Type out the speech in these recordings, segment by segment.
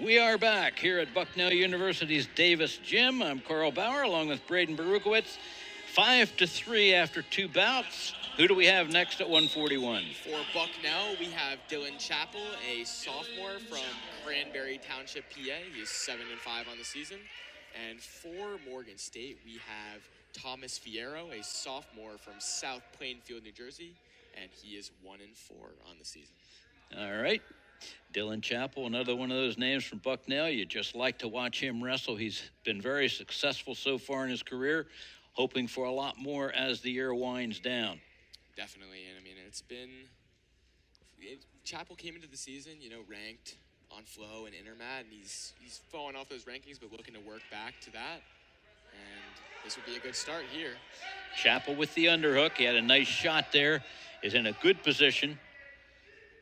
We are back here at Bucknell University's Davis Gym. I'm Carl Bauer along with Braden Berukowitz. 5-3 after two bouts. Who do we have next at 141? For Bucknell, we have Dylan Chappell, a sophomore from Cranberry Township, PA. He is 7-5 on the season. And for Morgan State, we have Tommy Fierro, a sophomore from South Plainfield, New Jersey, and he is 1-4 on the season. All right. Dylan Chappell, another one of those names from Bucknell. You just like to watch him wrestle. He's been very successful so far in his career, hoping for a lot more as the year winds down. Definitely, and I mean, Chappell came into the season, ranked on flow and intermat, and he's fallen off those rankings, but looking to work back to that, and this would be a good start here. Chappell with the underhook. He had a nice shot there, is in a good position,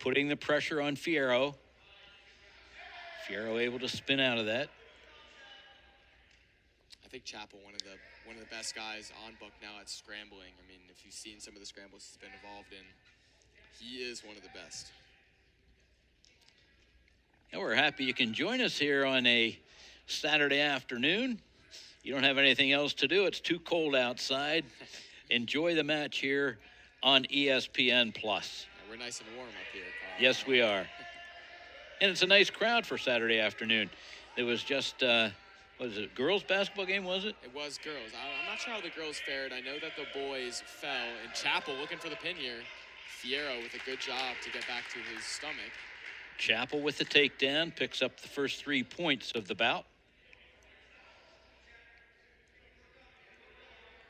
putting the pressure on Fierro. Fierro able to spin out of that. I think Chappell, one of the best guys on Bucknell at scrambling. I mean, if you've seen some of the scrambles he's been involved in, he is one of the best. And we're happy you can join us here on a Saturday afternoon. You don't have anything else to do. It's too cold outside. Enjoy the match here on ESPN+. Yeah, we're nice and warm up here, Carl. Yes, we are. And it's a nice crowd for Saturday afternoon. It was just, was it a girls' basketball game, was it? It was girls. I'm not sure how the girls fared. I know that the boys fell, and Chappell looking for the pin here. Fierro with a good job to get back to his stomach. Chappell with the takedown, picks up the first 3 points of the bout.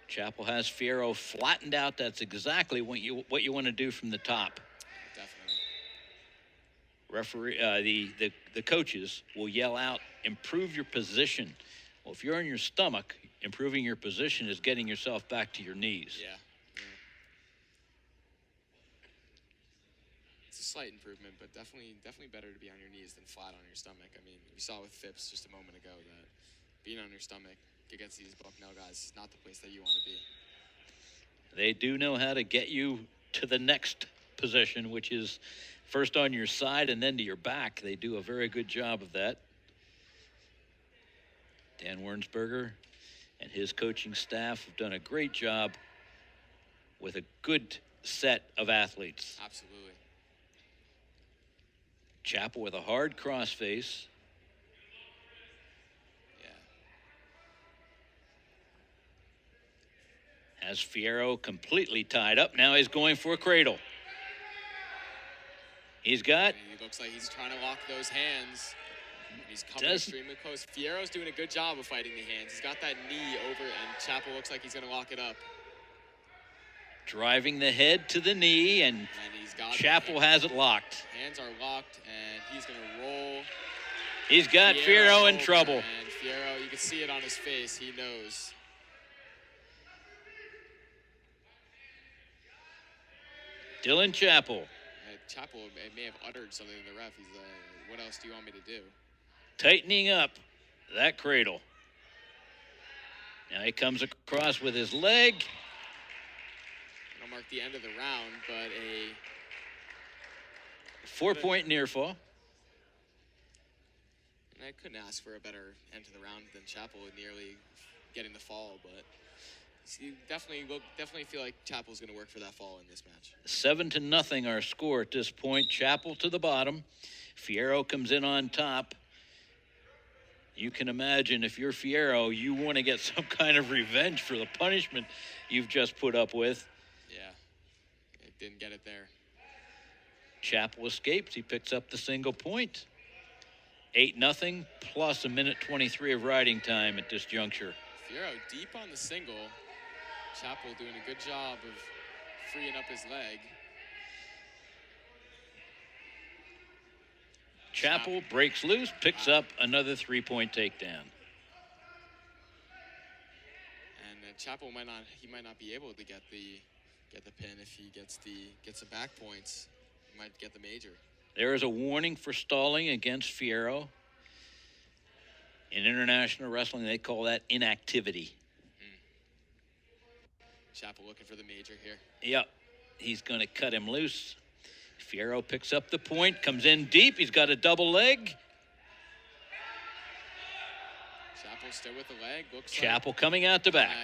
Chappell has Fierro flattened out. That's exactly what you want to do from the top. Definitely. Referee, the coaches will yell out, improve your position. Well, if you're on your stomach, improving your position is getting yourself back to your knees. Yeah. It's a slight improvement, but definitely better to be on your knees than flat on your stomach. I mean, we saw with Phipps just a moment ago that being on your stomach against these Bucknell guys is not the place that you want to be. They do know how to get you to the next position, which is first on your side and then to your back. They do a very good job of that. Dan Wernsberger and his coaching staff have done a great job with a good set of athletes. Absolutely. Chappell with a hard crossface. Has Fierro completely tied up. Now he's going for a cradle. He's got... He looks like he's trying to lock those hands. He's coming extremely close. Fierro's doing a good job of fighting the hands. He's got that knee over, and Chappell looks like he's going to lock it up. Driving the head to the knee, and he's got Chappell has it locked. Hands are locked, and he's going to roll. He's got Fierro in trouble. And Fierro, you can see it on his face. He knows. Dylan Chappell. Chappell may have uttered something to the ref. He's like, what else do you want me to do? Tightening up that cradle. Now he comes across with his leg. It'll mark the end of the round, but a 4-point near fall. And I couldn't ask for a better end to the round than Chappell nearly getting the fall, but you definitely feel like Chappell's going to work for that fall in this match. 7-0 our score at this point. Chappell to the bottom. Fierro comes in on top. You can imagine if you're Fierro, you want to get some kind of revenge for the punishment you've just put up with. Yeah, it didn't get it there. Chappell escapes. He picks up the single point. 8-0 plus a minute 23 of riding time at this juncture. Fierro deep on the single. Chappell doing a good job of freeing up his leg. Chappell breaks loose, picks up another 3-point takedown. And Chappell might not be able to get the pin if he gets the back points. He might get the major. There is a warning for stalling against Fierro. In international wrestling, they call that inactivity. Chappell looking for the major here. Yep, he's going to cut him loose. Fierro picks up the point, comes in deep. He's got a double leg. Chappell still with the leg. Looks Chappell coming out the back.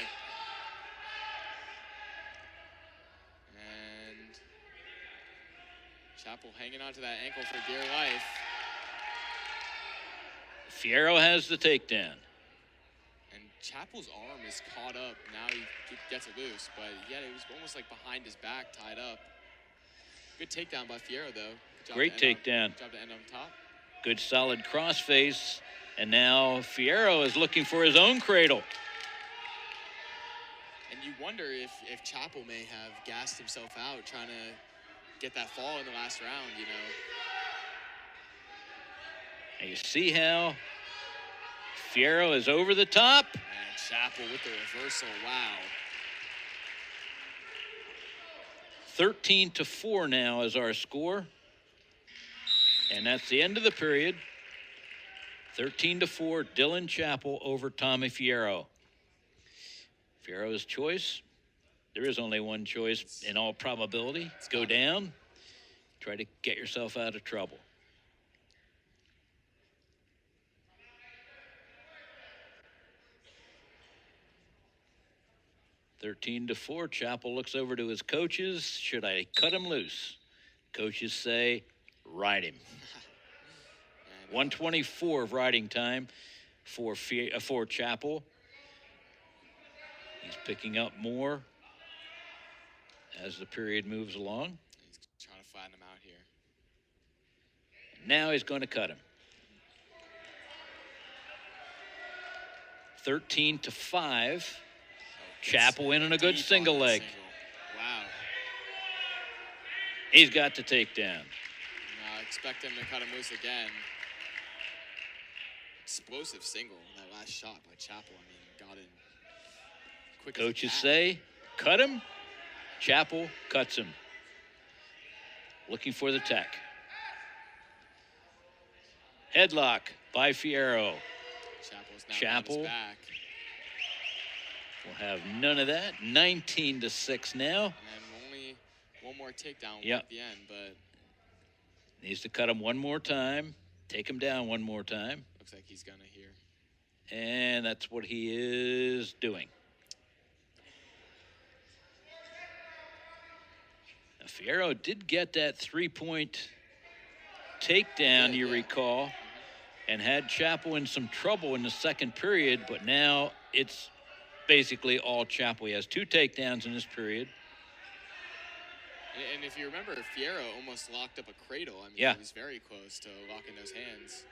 And Chappell hanging on to that ankle for dear life. Fierro has the takedown. And Chappell's arm is caught up. Now he gets it loose, but yeah, it was almost like behind his back, tied up. Good takedown by Fierro, though. Great takedown. Job to end on top. Good solid crossface. And now Fierro is looking for his own cradle. And you wonder if Chappell may have gassed himself out trying to get that fall in the last round, you know. And you see how Fierro is over the top. And Chappell with the reversal. Wow. 13-4 now is our score. And that's the end of the period. 13-4, Dylan Chappell over Tommy Fierro. Fierro's choice, there is only one choice in all probability. Go down, try to get yourself out of trouble. (13-4). Chappell looks over to his coaches. Should I cut him loose? Coaches say, ride him. 1:24 of riding time for Chappell. He's picking up more as the period moves along. He's trying to flatten him out here. Now he's going to cut him. 13-5. Chappell in on a good single leg. Wow. He's got to take down. Now expect him to cut him loose again. Explosive single in that last shot by Chappell. I mean, got in quick. Coaches say, cut him. Chappell cuts him. Looking for the tech. Headlock by Fierro. Chappell's now Chappell on his back. will have none of that. 19-6 now. And only one more takedown at the end, but needs to cut him one more time. Take him down one more time. Looks like he's gonna here. And that's what he is doing. Now, Fierro did get that 3-point takedown, you recall, and had Chappell in some trouble in the second period, but now it's basically all Chappell. He has 2 takedowns in this period. And if you remember, Fierro almost locked up a cradle. I mean, he was very close to locking those hands.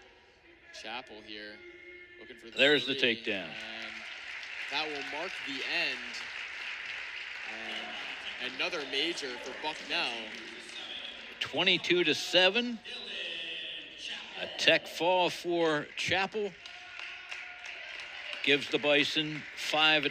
Chappell here looking for the There's three, the takedown. And that will mark the end. And another major for Bucknell. 22-7. A tech fall for Chappell. Gives the Bison 5